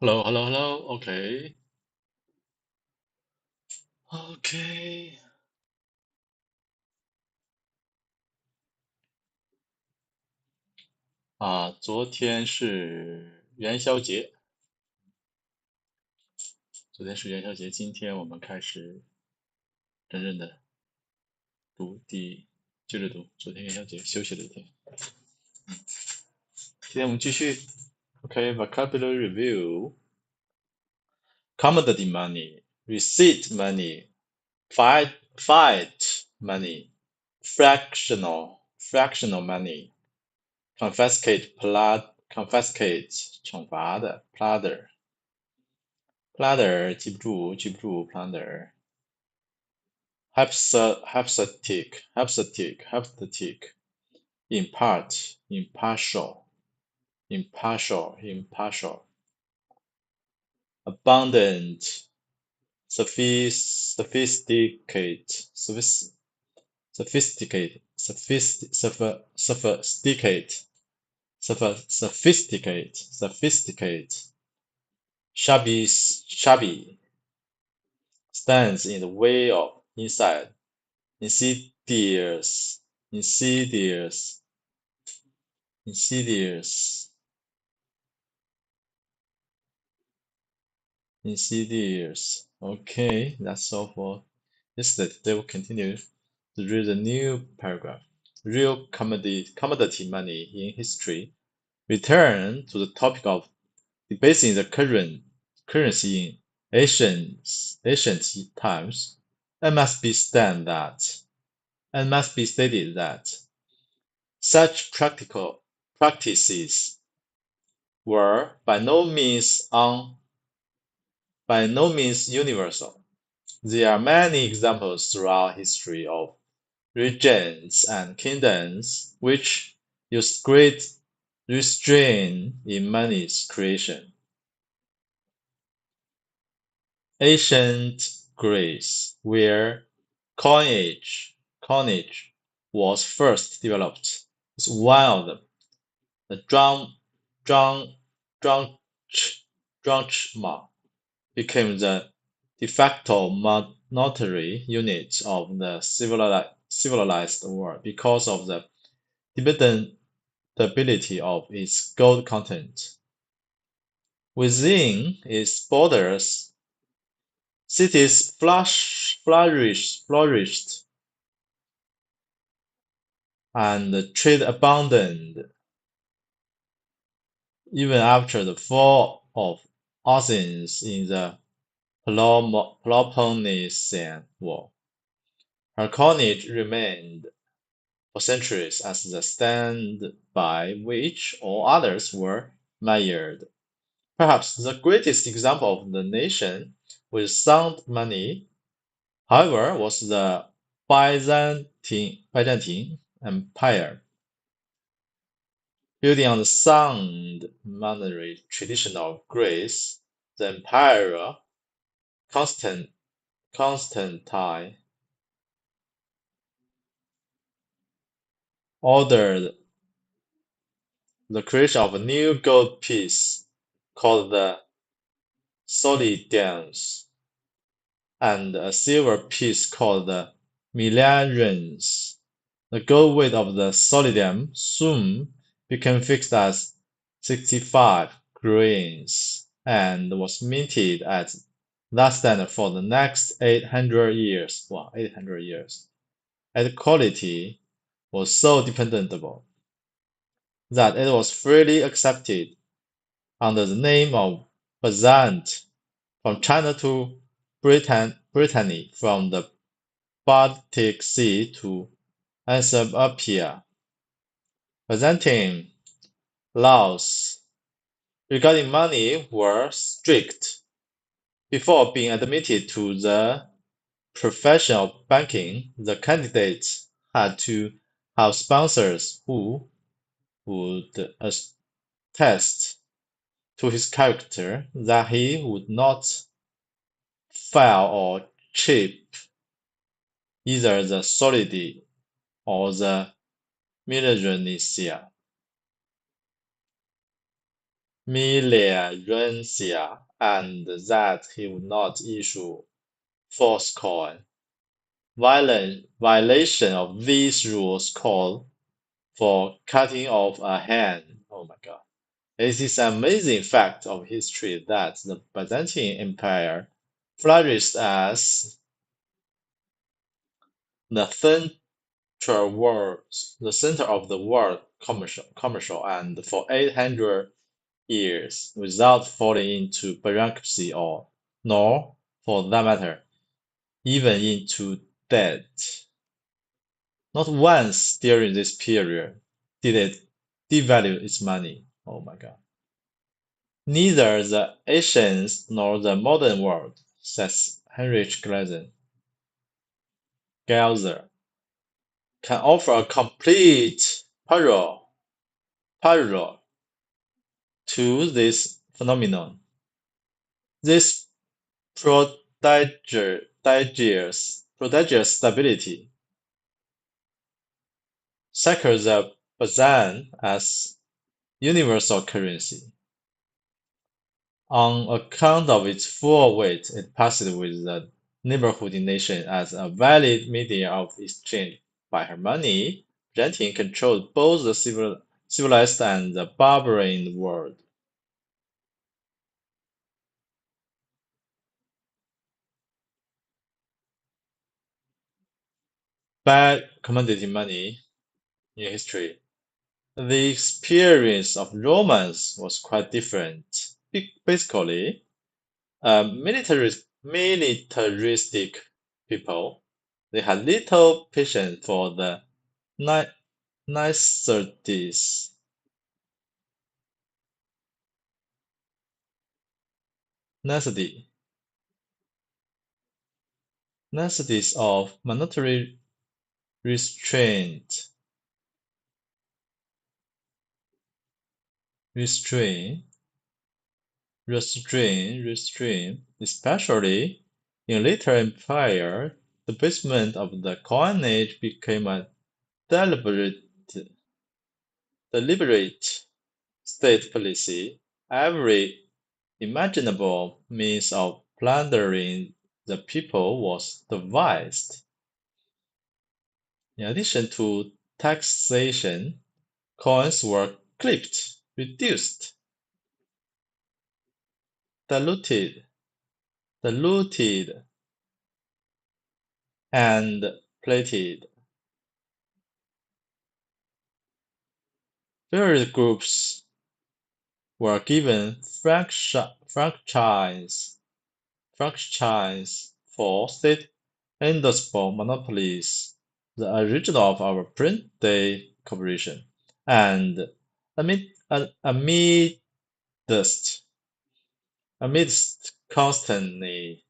Hello, hello, hello. OK, OK。昨天是元宵节，今天我们开始真正的接着读。昨天元宵节休息了一天，今天我们继续。OK，vocabulary review。commodity money, receipt money, fiat money, fractional money, confiscate 惩罚的 plunder 记不住 plunder hypothetic impartial abundant sophisticate shabby stands in the way of inside insidious insidious insidious insidious. Okay, that's all for yesterday. Today we'll continue to read a new paragraph. Real commodity money in history. Return to the topic of debasing the currency in ancient times. It must be stated that such practical practices were by no means universal. There are many examples throughout history of regions and kingdoms which used great restraint in money's creation. Ancient Greece, where coinage was first developed, is one of them. The drachma became the de facto monetary unit of the civilized world because of the dependability of its gold content. Within its borders, cities flourished and trade abounded. Even after the fall of Athens in the Peloponnesian War, her coinage remained for centuries as the stand by which all others were measured. Perhaps the greatest example of the nation with sound money, however, was the Byzantine Empire. Building on the sound monetary tradition of Greece, the Emperor Constantine ordered the creation of a new gold piece called the solidans and a silver piece called the millarins. The gold weight of the solidum soon became fixed as 65 grains and was minted at that standard for the next 800 years. Wow, 800 years. And quality was so dependable that it was freely accepted under the name of Byzant from China to Brittany, from the Baltic Sea to Ethiopia. Byzantine laws regarding money were strict. Before being admitted to the profession of banking, the candidate had to have sponsors who would attest to his character that he would not fail or cheat either the solidi or the Melanesia. Millerencia, and that he would not issue false coin. Violation of these rules called for cutting off a hand. Oh my God. It is an amazing fact of history that the Byzantine Empire flourished as the the center of the world commercial and for 800 years without falling into bankruptcy nor, for that matter, even into debt. Not once during this period did it devalue its money. Oh my God. Neither the ancients nor the modern world, says Heinrich Gelser, can offer a complete parallel to this phenomenon. This prodigious stability secures the Bazan as universal currency. On account of its full weight, it passed with the neighborhood nation as a valid medium of exchange. By her money, Byzantium controlled both the civilized and the barbarian world. Bad commodity money in history. The experience of Romans was quite different. Basically, militaristic people, they had little patience for the ni- niceties, nicety, niceties of monetary restraint, restraint, restraint, especially in later empire, the basement of the coinage became a deliberate, deliberate state policy. Every imaginable means of plundering the people was devised. In addition to taxation, coins were clipped, reduced, diluted, diluted, and plated. Various groups were given franchise for state indisputable monopolies, the original of our print-day corporation, and amidst amidst constantly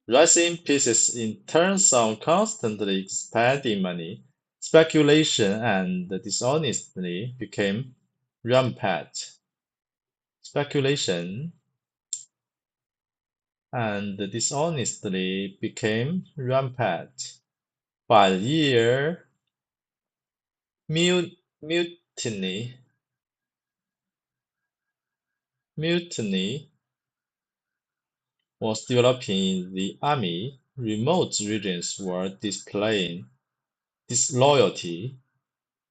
rising prices in terms of constantly expanding money, speculation and dishonesty became rampant. Speculation and dishonesty became rampant. By the year, mutiny, mutiny was developing in the army. Remote regions were displaying disloyalty.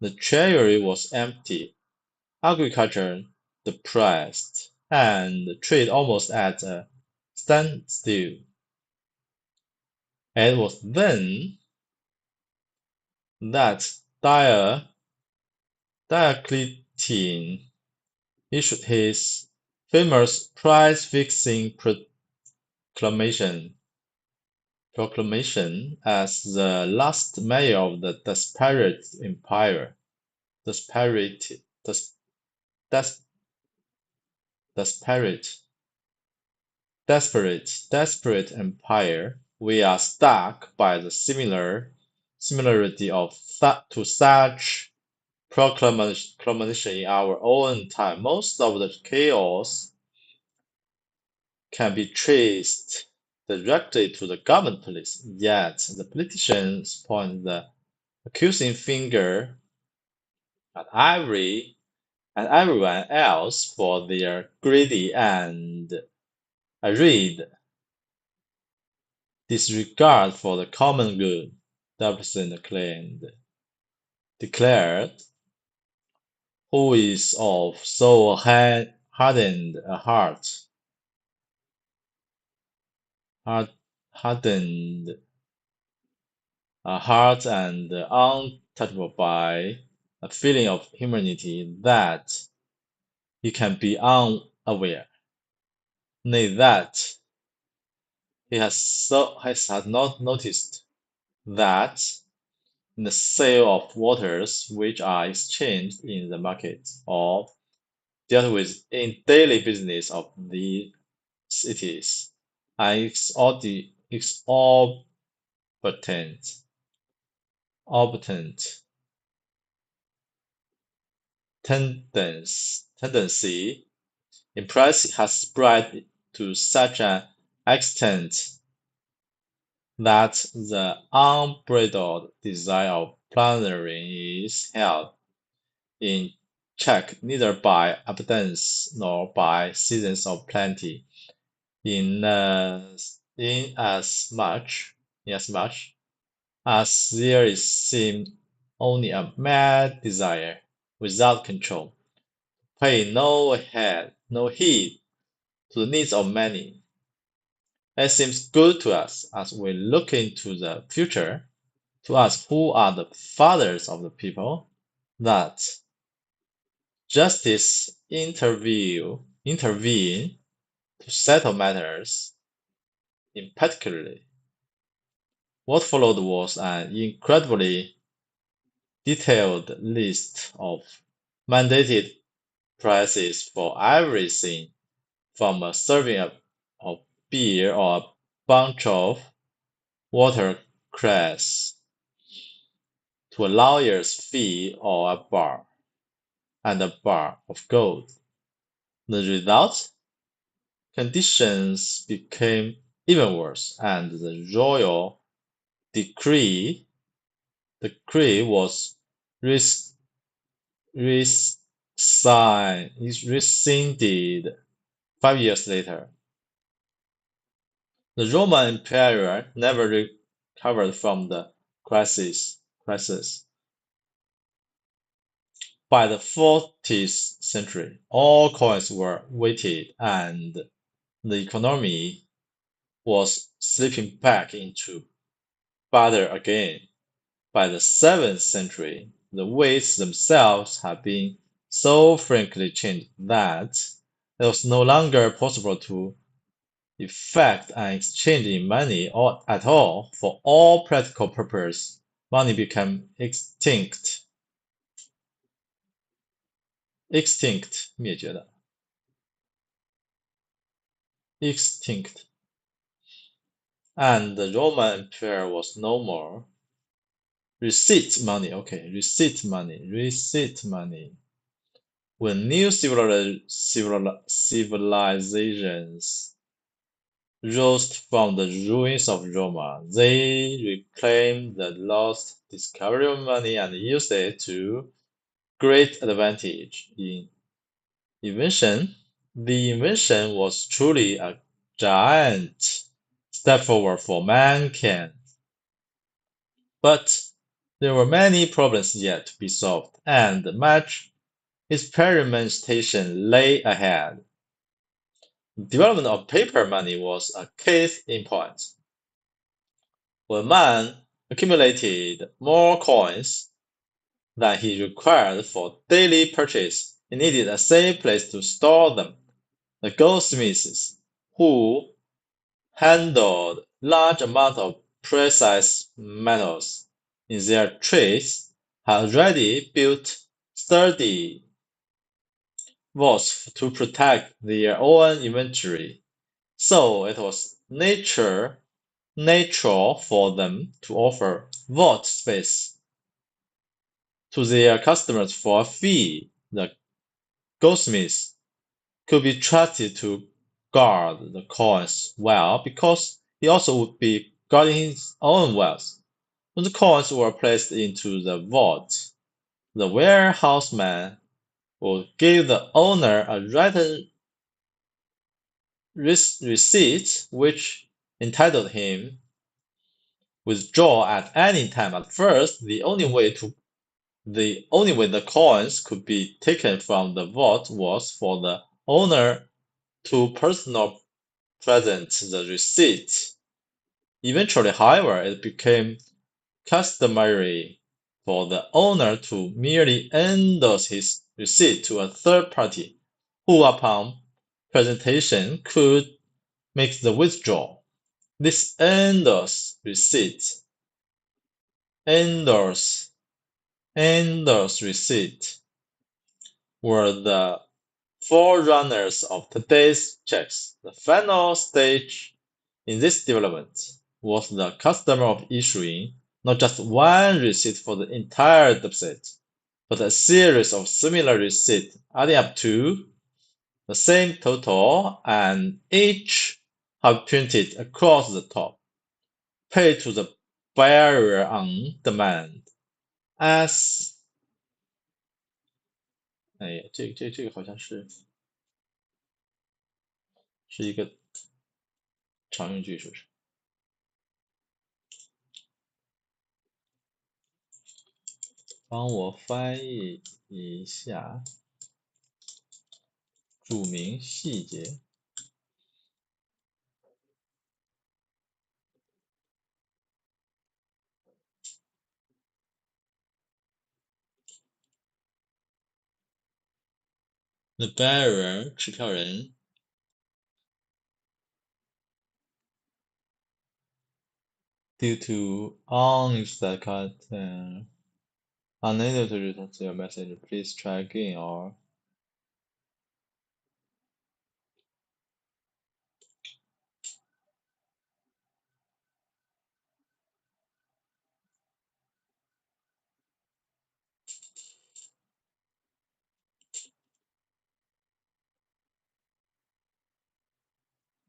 The treasury was empty, agriculture depressed, and trade almost at a standstill. It was then that Diocletian issued his famous price-fixing proclamation as the last mayor of the desperate empire. Desperate, des, desperate, desperate empire. We are stuck by the similarity to such proclamation in our own time. Most of the chaos can be traced directly to the government police, yet the politicians point the accusing finger at every and everyone else for their greedy and arid disregard for the common good, Jefferson declared, who is of so hardened a hardened a heart and untouchable by a feeling of humanity that he can be unaware, nay that has not noticed that in the sale of waters which are exchanged in the market or dealt with in daily business of the cities, an exorbitant tendency in price has spread to such an extent that the unbridled desire of plundering is held in check neither by abundance nor by seasons of plenty, inasmuch as there is seemed only a mad desire, without control, pay no heed to the needs of many. It seems good to us as we look into the future, to us who are the fathers of the people, that justice intervene to settle matters. In particular, what followed was an incredibly detailed list of mandated prices for everything, from a serving of beer or a bunch of watercress to a lawyer's fee or a bar of gold. The result? Conditions became even worse, and the royal decree was rescinded 5 years later. The Roman Empire never recovered from the crisis. By the 14th century, all coins were weighted, and the economy was slipping back into barter again. By the 7th century, the weights themselves had been so frankly changed that it was no longer possible to effect an exchange in money at all. For all practical purposes, money became extinct 灭绝的 extinct, and the Roman Empire was no more. Receipt money. When new civilizations rose from the ruins of Roma, they reclaimed the lost discovery of money and used it to great advantage. The invention was truly a giant step forward for mankind. But there were many problems yet to be solved, and much experimentation lay ahead. The development of paper money was a case in point. When man accumulated more coins than he required for daily purchase, he needed a safe place to store them. The goldsmiths, who handled large amounts of precious metals in their trades, had already built sturdy vaults to protect their own inventory, so it was natural for them to offer vault space to their customers for a fee. The goldsmiths could be trusted to guard the coins well because he also would be guarding his own wealth. When the coins were placed into the vault, the warehouseman or give the owner a written receipt which entitled him withdraw at any time. At first, the only way the coins could be taken from the vault was for the owner to personally present the receipt. Eventually, however, it became customary for the owner to merely endorse his receipt to a third party, who upon presentation could make the withdrawal. This endorse receipt were the forerunners of today's checks. The final stage in this development was the custom of issuing not just one receipt for the entire deposit, but a series of similar receipts adding up to the same total and each have printed across the top, paid to the bearer on demand. As 哎呀，这个好像是一个常用句，是不是？帮我翻译一下，注明细节。The bearer 持票人 due to unexpected unable to return your message, please try again or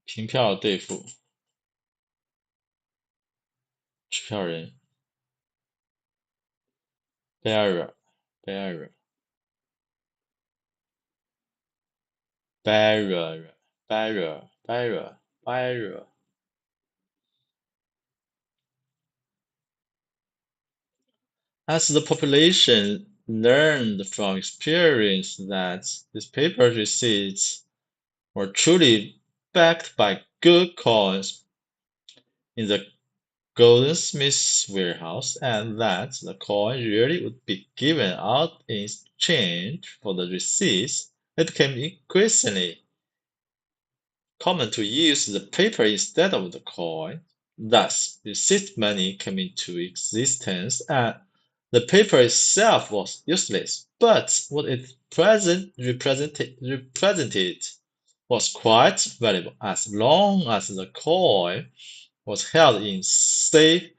凭票对付持票人 bearer bearer bearer bearer bearer bearer. As the population learned from experience that these paper receipts were truly backed by good coins in the goldsmith's warehouse, and that the coin really would be given out in exchange for the receipts, it became increasingly common to use the paper instead of the coin. Thus, receipt money came into existence, and the paper itself was useless, but what it represented was quite valuable as long as the coin was held in safe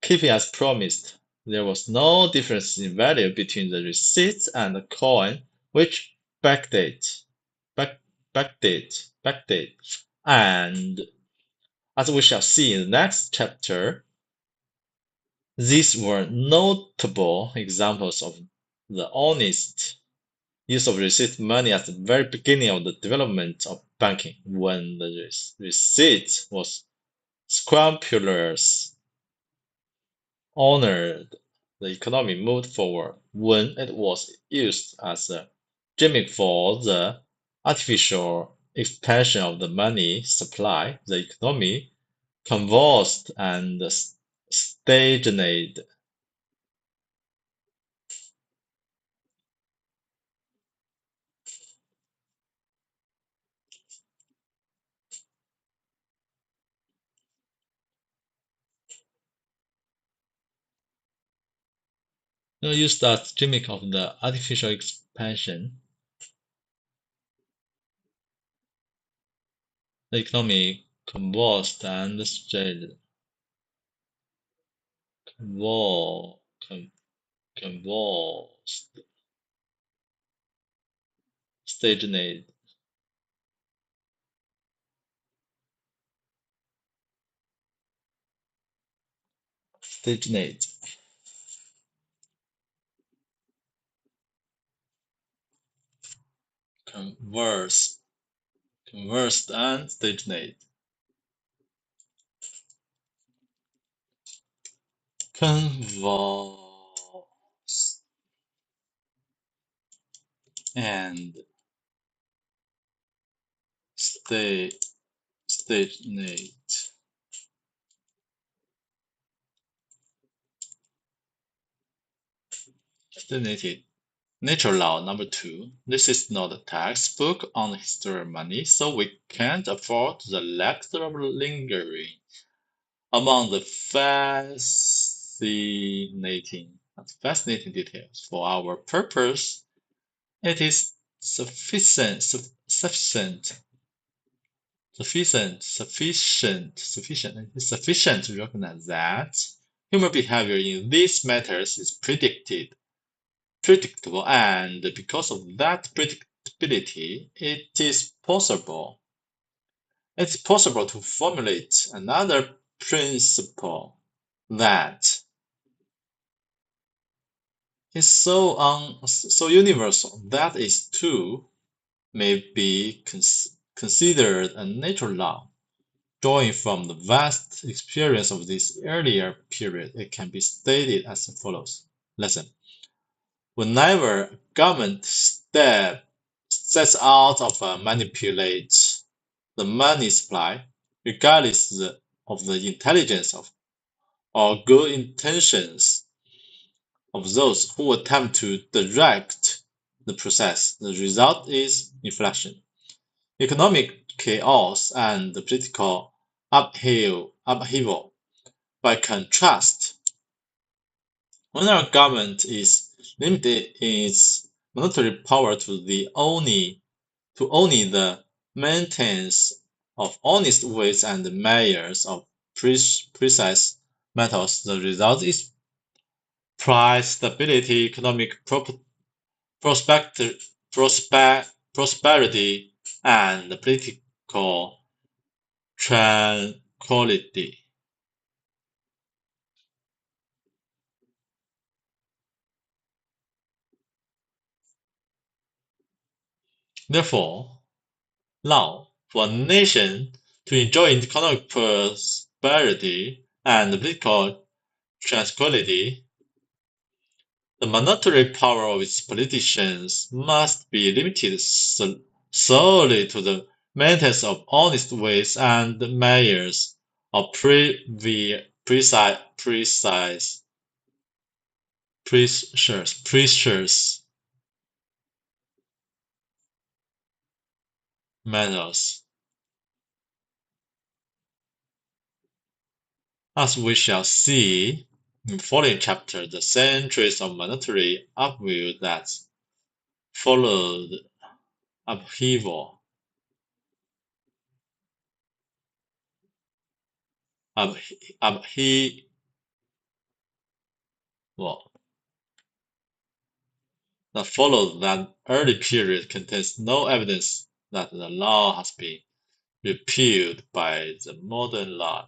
keeping as promised. There was no difference in value between the receipts and the coin, which backdate, backdate. And as we shall see in the next chapter, these were notable examples of the honest use of receipt money at the very beginning of the development of banking, when the receipt was scrupulous, honored, the economy moved forward. When it was used as a gimmick for the artificial expansion of the money supply, the economy convulsed and stagnated. Used as gimmick of the artificial expansion, the economy convulsed and convulsed, stagnated. Stagnate. conversed and stagnate. Convulse and stagnate. Stagnated. Natural law number 2. This is not a textbook on the history of money, so we can't afford the lecture of lingering among the fascinating details. For our purpose, it is sufficient to recognize that human behavior in these matters is predictable, and because of that predictability, it's possible to formulate another principle that is so universal that it too may be considered a natural law. Drawing from the vast experience of this earlier period, it can be stated as follows. Lesson. Whenever a government sets out to manipulate the money supply, regardless of the intelligence or good intentions of those who attempt to direct the process, the result is inflation, economic chaos, and political upheaval. By contrast, when our government is limited in its monetary power to only the maintenance of honest ways and measures of precise methods, the result is price stability, economic prosperity, and political tranquility. Therefore, now, for a nation to enjoy economic prosperity and political tranquility, the monetary power of its politicians must be limited solely to the maintenance of honest ways and measures of precious metals. As we shall see in the following chapter, the centuries of monetary upheaval that followed upheaval that followed that early period contains no evidence that the law has been repealed by the modern man.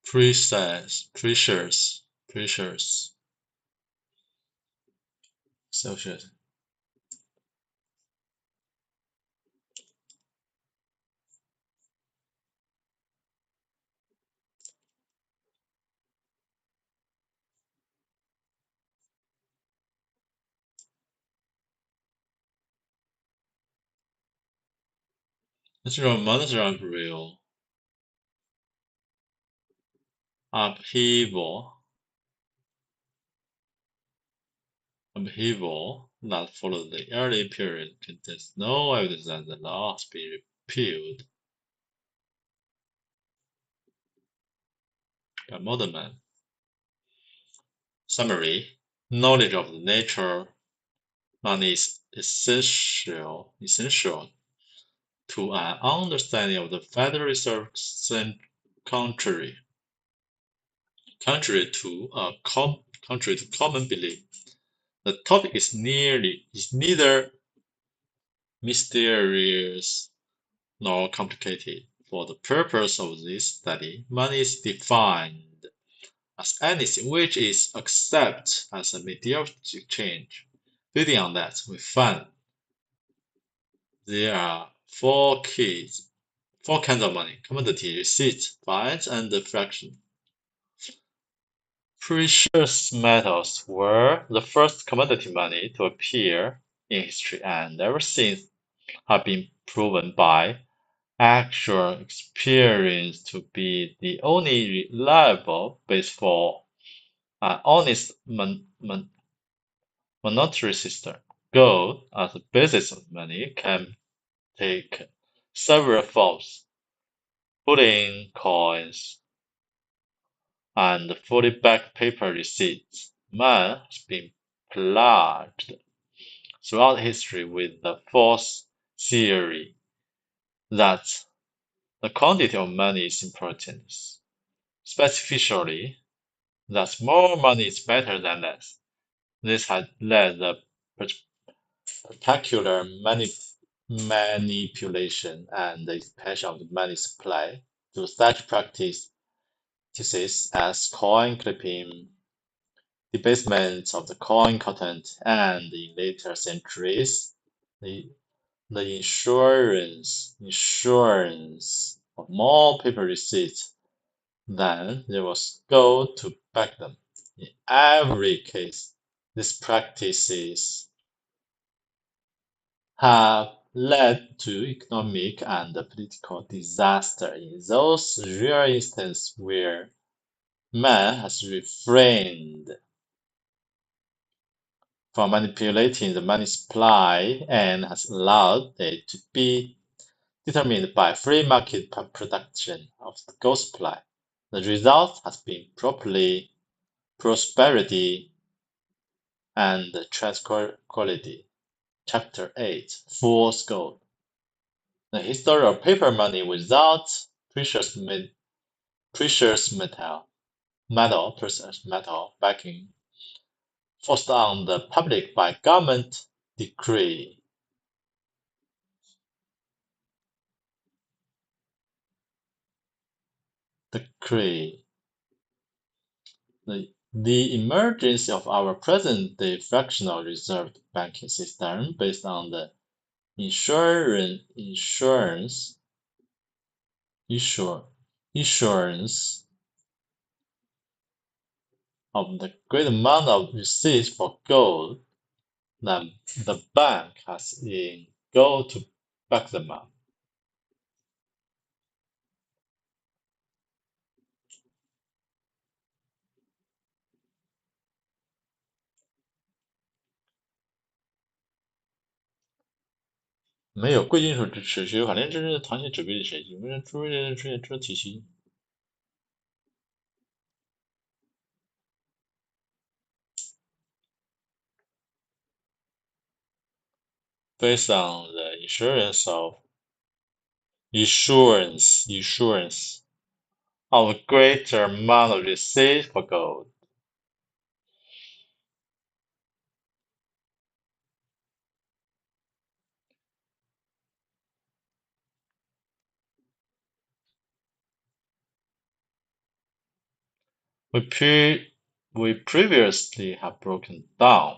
Precious. Social. Natural monetary real upheaval that followed the early period contains no evidence that the law has been repealed by modern man. Summary: knowledge of the nature money is essential to an understanding of the Federal Reserve's contrary to common belief. The topic is neither mysterious nor complicated. For the purpose of this study, money is defined as anything which is accepted as a medium of exchange. Building on that, we find there are four kinds of money: commodity, receipt, fines, and fraction. Precious metals were the first commodity money to appear in history, and ever since have been proven by actual experience to be the only reliable base for an honest monetary system. Gold, as the basis of money, can take several forms: bullion, coins, and fully backed paper receipts. Man has been plagued throughout history with the false theory that the quantity of money is important, specifically that more money is better than less. This has led the particular manipulation and the expansion of the money supply to such practices as coin clipping, debasement of the coin content, and in later centuries, the, the insurance of more paper receipts than there was gold to back them. In every case, these practices have led to economic and political disaster in those rare instances where man has refrained from manipulating the money supply and has allowed it to be determined by free market production of the gold supply. The result has been prosperity and tranquility. Chapter 8: Fool's Gold. The history of paper money without precious metal backing, forced on the public by government decree. The emergence of our present-day fractional reserve banking system based on the insurance of the great amount of receipts for gold that the bank has in gold to back them up. 没有贵金属支持，是由法定真正的糖性纸币的设计，为了出现这体系。Based on the issuance of a greater amount of receipts for gold. We previously have broke down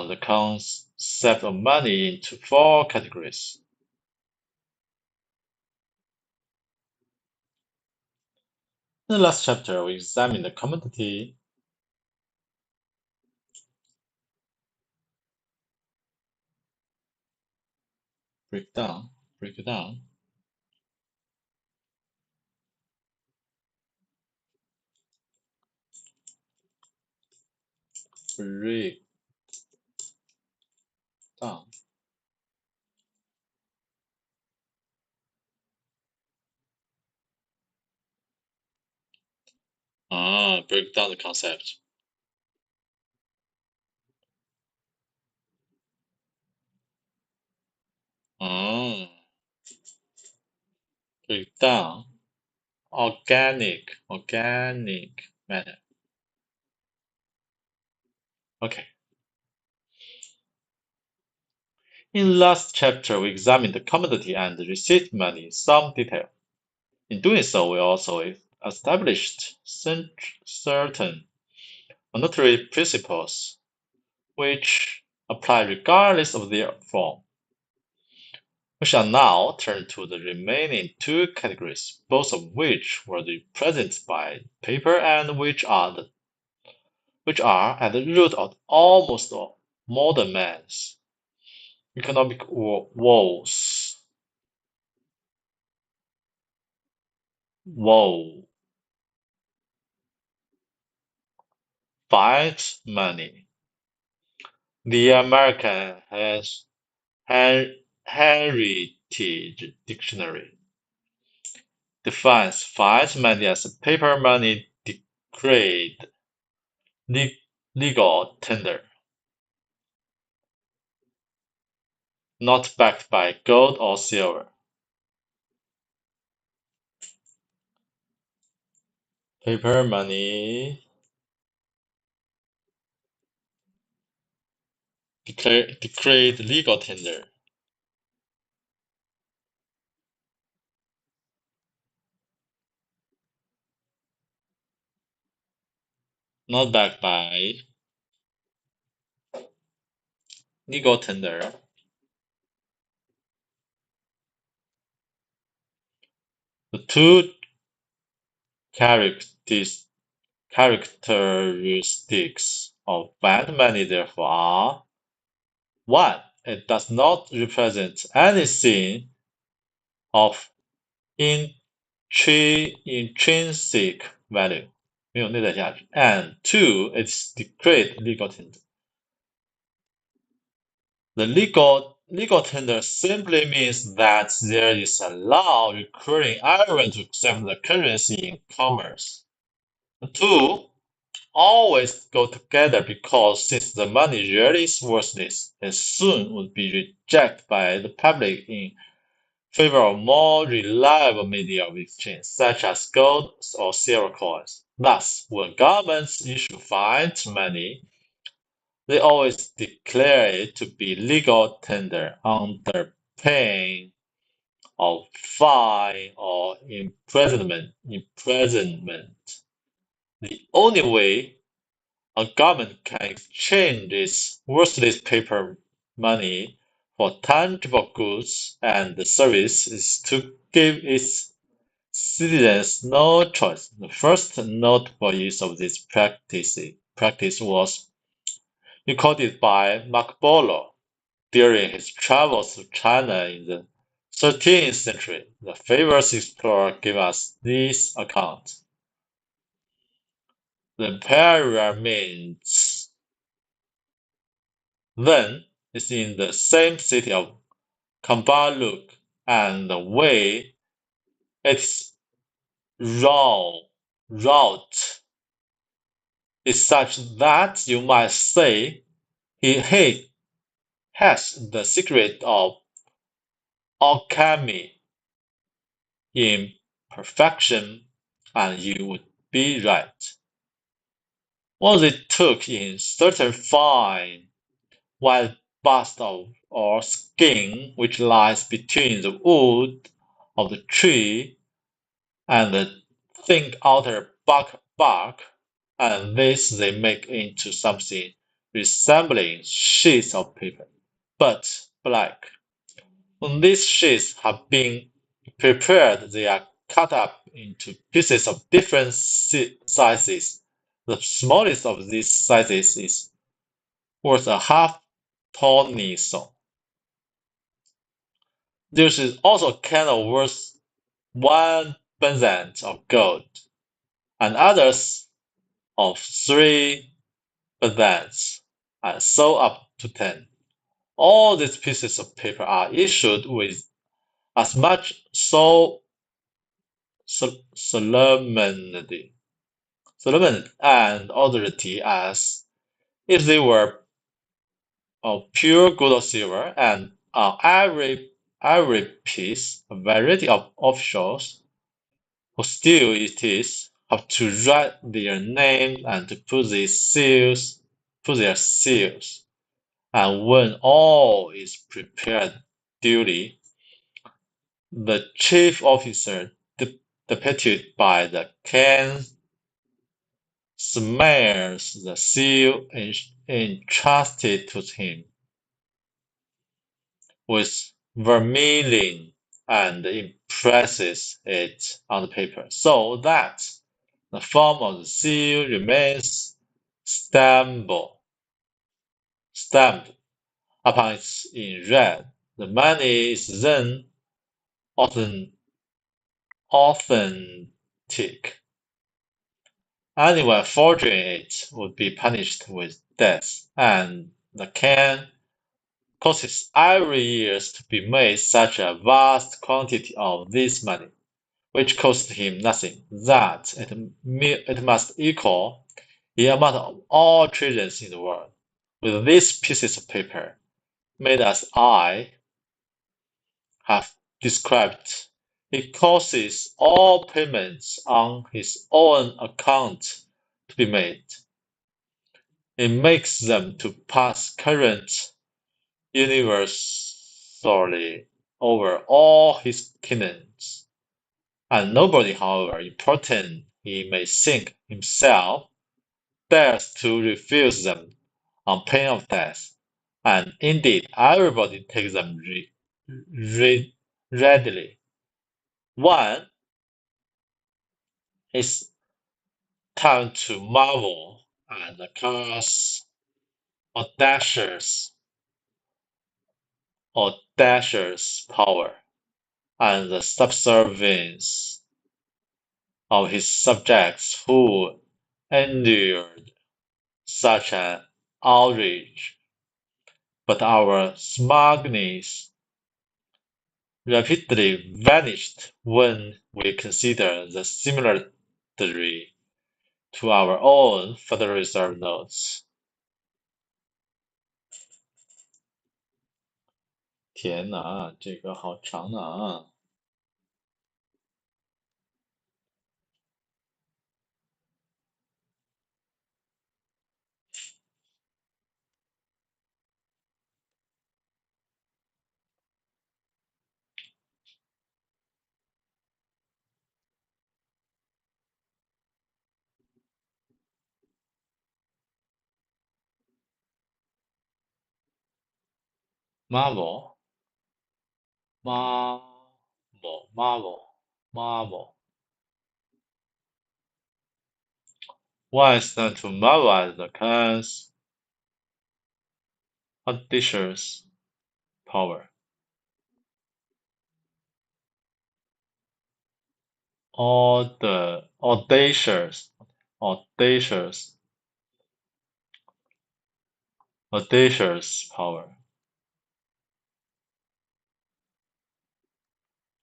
the concept of money into four categories. In the last chapter, we examined the commodity breakdown. Break down the concept. Break down. Organic matter. Okay. In last chapter, we examined the commodity and receipt money in some detail. In doing so, we also established certain monetary principles which apply regardless of their form. We shall now turn to the remaining two categories, both of which were represented by paper and which are at the root of almost all modern man's economic woes. Woe. Fiat money. The American Heritage Dictionary defines fiat money as paper money declared legal tender, not backed by gold or silver. Paper money declared legal tender, not backed by legal tender. The two characteristics of fiat money therefore are: 1. It does not represent anything of intrinsic value, 没有内在价值. And 2. It's declared legal tender. The legal tender simply means that there is a law requiring everyone to accept the currency in commerce. The two always go together because since the money really is worthless, it soon would be rejected by the public in favor of more reliable media of exchange, such as gold or silver coins. Thus, when governments issue fiat money, they always declare it to be legal tender under pain of fine or imprisonment. The only way a government can exchange its worthless paper money for tangible goods and services is to give its citizens no choice. The first notable use of this practice was recorded by Marco Polo during his travels to China in the 13th century. The famous explorer gave us this account. The imperial mint then is in the same city of Kambaluk, and the way its route is such that you might say he has the secret of alchemy in perfection, and you would be right. Once it took in certain fine white bast or skin which lies between the wood of the tree and the thin outer bark, and this they make into something resembling sheets of paper, but black. When these sheets have been prepared, they are cut up into pieces of different sizes. The smallest of these sizes is worth a half tornison. There is also a kind of worth 1 of gold, and others of 3, and so up to 10. All these pieces of paper are issued with as much solemnity and authority as if they were of pure gold or silver, and on every every piece, a variety of officials who still it is have to write their name and to put their seals. And when all is prepared duly, the chief officer, deputed by the king, smears the seal entrusted to him with vermilion and impresses it on the paper, so that the form of the seal remains stamped upon it in red. The money is then authentic. Anyone forging it would be punished with death, and the king causes every year to be made such a vast quantity of this money, which cost him nothing, that it must equal the amount of all treasures in the world. With these pieces of paper, made as I have described, he causes all payments on his own account to be made. He makes them to pass current universally over all his kingdoms, and nobody, however important he may think himself, dares to refuse them on pain of death, and indeed everybody takes them readily. One is time to marvel at the car's audacious power, and the subservience of his subjects who endured such an outrage. But our smugness rapidly vanished when we consider the similarity to our own Federal Reserve notes.天哪，这个好长啊！Marvel, Marvel. Why is that to marvel at the Khan's audacious power? All the audacious, audacious power,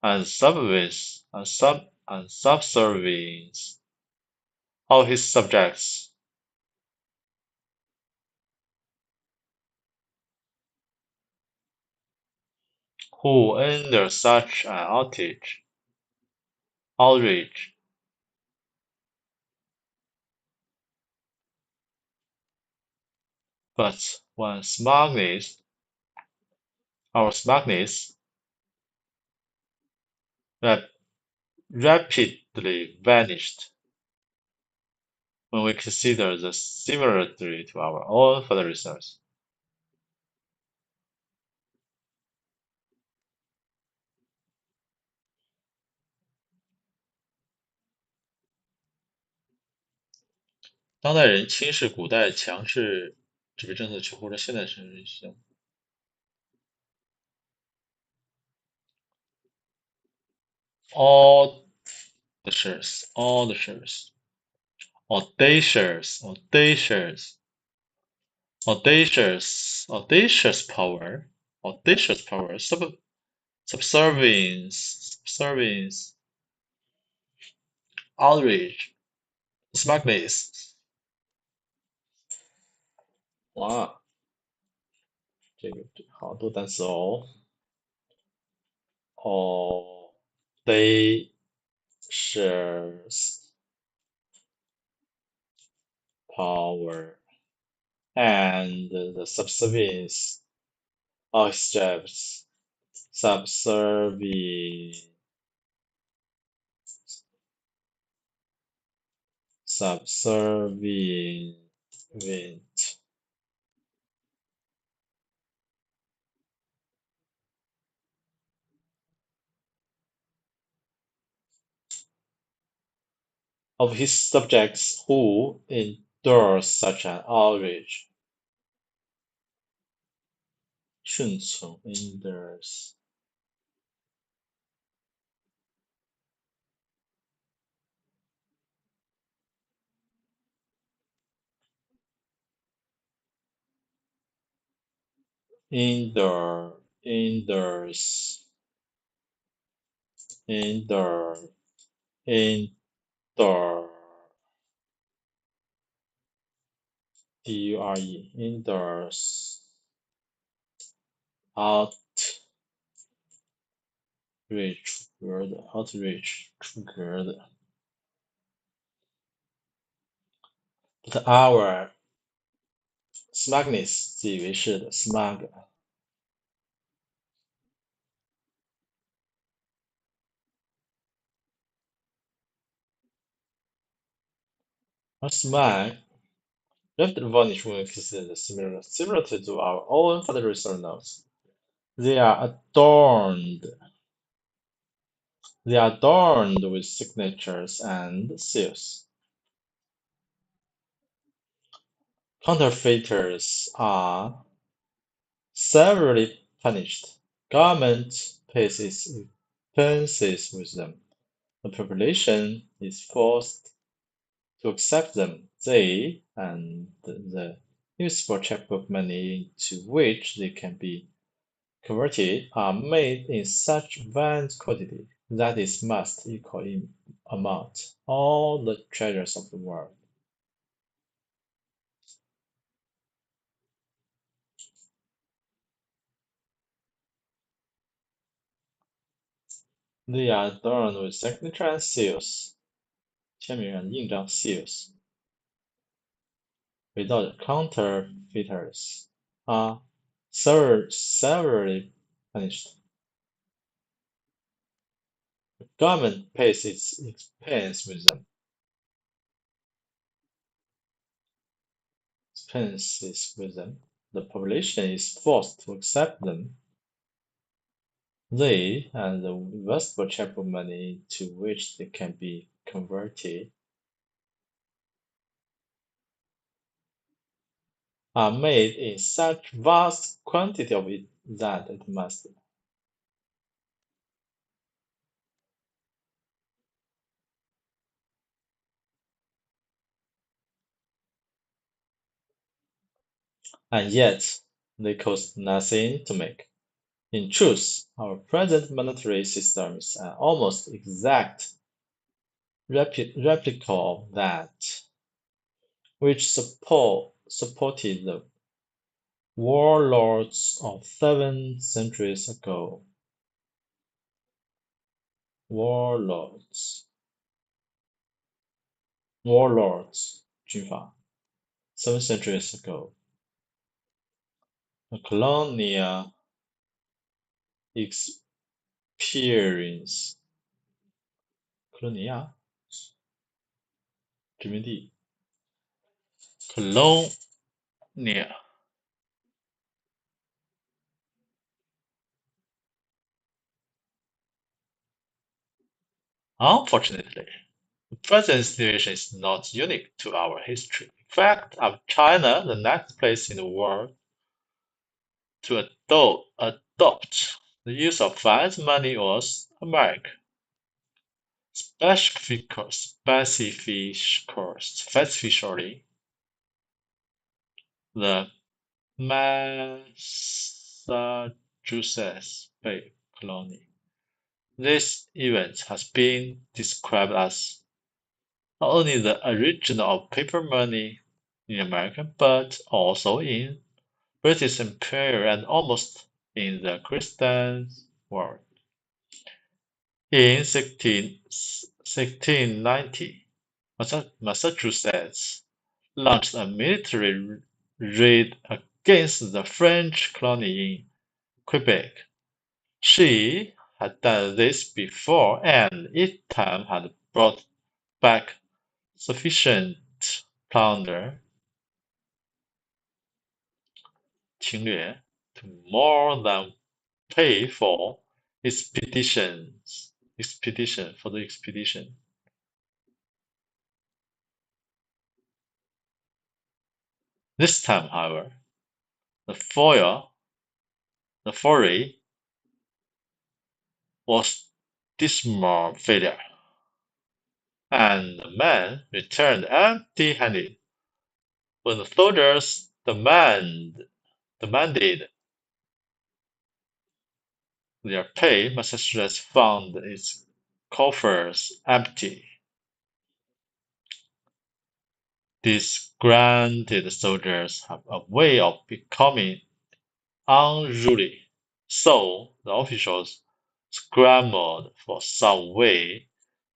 and subservience of his subjects, who under such an outrage, but when our smugness rap- rapidly vanished when we consider the similarity to our own further research. 当代人轻视古代强势纸币政策，去忽略现代人行 audacious, power, subservience, outrage, smugness。哇，这个好多单词哦。or they shares power and the subservience of steps subservient subservient of his subjects who endure such an outrage. 顺从 endures endures endure endure dure endures outreach 出格的 but our smugness 自以为是的 smug or smug left advantage when considered similar to our own Federal Reserve notes. They are adorned with signatures and seals. Counterfeiters are severely punished. Government pays its expenses with them. The population is forced to accept them. They and the useful checkbook money into which they can be converted are made in such vast quantity that it must equal in amount all the treasures of the world. They are adorned with signature and seals. 签名 and 印章 seals. 伪造者 counterfeiters are severely punished. The government pays its expense with them. Expenses with them. The population is forced to accept them. They and the investable checkbook money to which they can be converted are made in such vast quantity of it that it must. And yet, they cost nothing to make. In truth, our present monetary system is an almost exact replica of that which supported the warlords of 7 centuries ago. Warlords, 军阀 7 centuries ago. A colonial experience. 克罗尼亚殖民地 colonial Unfortunately, the present situation is not unique to our history. In fact, after China, the next place in the world to adopt the use of fiat money was America. Specifically, the Massachusetts Bay Colony. This event has been described as not only the origin of paper money in America, but also in British Empire and almost in the Christian world. In 1690, Massachusetts launched a military raid against the French colony in Quebec. She had done this before, and each time had brought back sufficient plunder侵略 to more than pay for expedition. This time, however, the foray was dismal failure, and the men returned empty-handed. When the soldiers demanded their pay, Massachusetts found its coffers empty. Disgruntled soldiers have a way of becoming unruly, so the officials scrambled for some way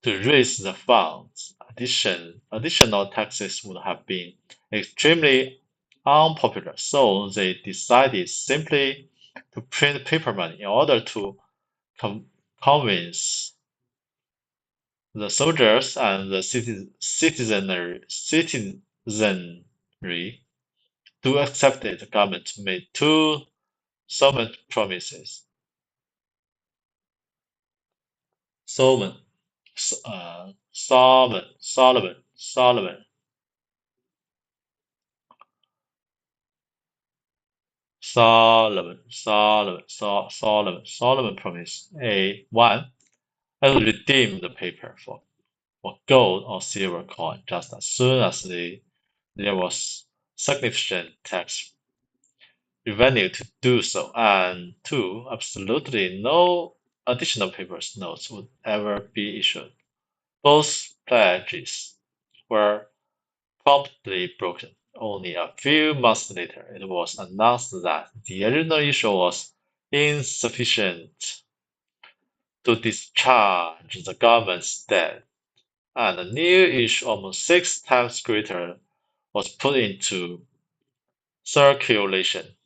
to raise the funds. Additional taxes would have been extremely unpopular, so they decided simply to print paper money in order to convince the soldiers and the citizenry to accept it. The government made two solemn promises. Solomon, Solomon promise. One, I will redeem the paper for gold or silver coin just as soon as there was sufficient tax revenue to do so. And two, absolutely no additional paper notes would ever be issued. Both pledges were promptly broken. Only a few months later, it was announced that the original issue was insufficient to discharge the government's debt, and a new issue almost 6 times greater was put into circulation.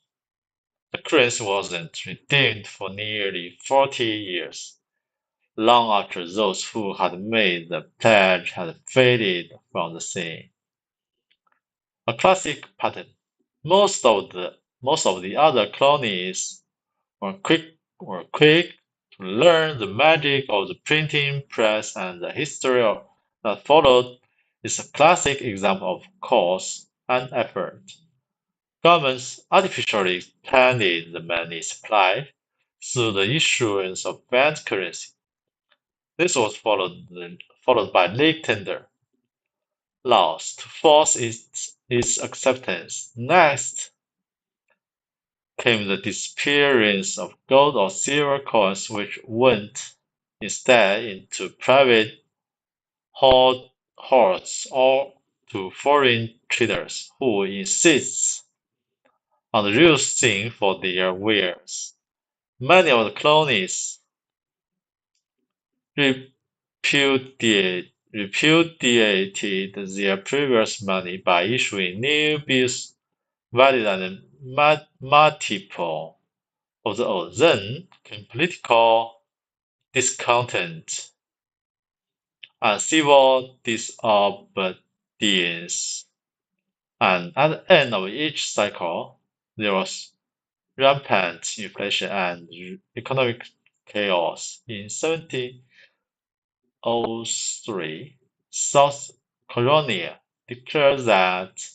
The currency wasn't redeemed for nearly 40 years, long after those who had made the pledge had faded from the scene. A classic pattern. Most of the other colonies were quick to learn the magic of the printing press, and the history that followed is a classic example of cause and effort. Governments artificially expanded the money supply through the issuance of banned currency. This was followed by legal tender laws to force its acceptance. Next came the disappearance of gold or silver coins, which went instead into private hoards or to foreign traders who insist on the real thing for their wares. Many of the colonies repudiated their previous money by issuing new bills valued at a multiple of the old. Then came political discontent and civil disobedience, and at the end of each cycle, there was rampant inflation and economic chaos. In 1703, South Carolina declared that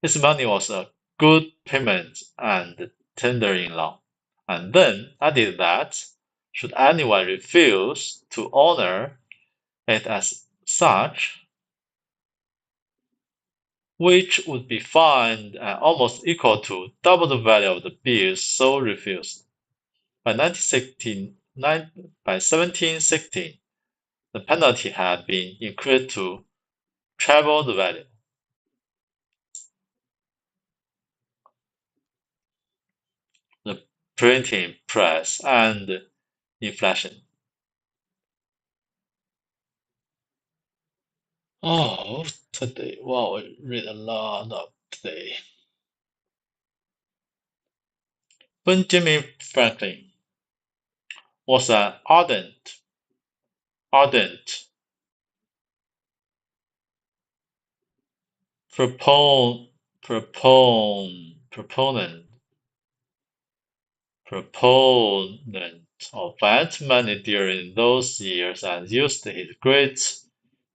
its money was a good payment and tender-in-law, and then added that should anyone refuse to honor it as such, which would be fined almost equal to double the value of the bills so refused. By 1716, the penalty had been increased to treble the value. The printing press and inflation. Oh, today. Wow, I read a lot of today. Benjamin Franklin was an ardent propon, propon, proponent of ant money during those years and used his great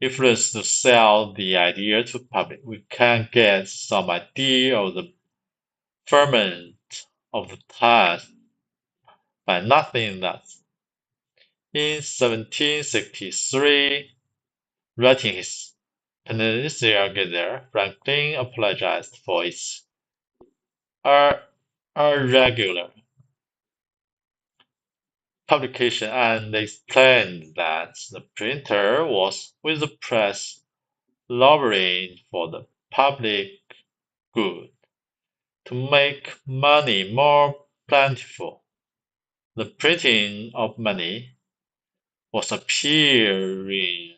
influence to sell the idea to the public. We can get some idea of the ferment of the task by nothing that in 1763, writing his Peninsula Gazette, Franklin apologized for its irregular publication and explained that the printer was with the press lobbying for the public good to make money more plentiful. The printing of money was appearing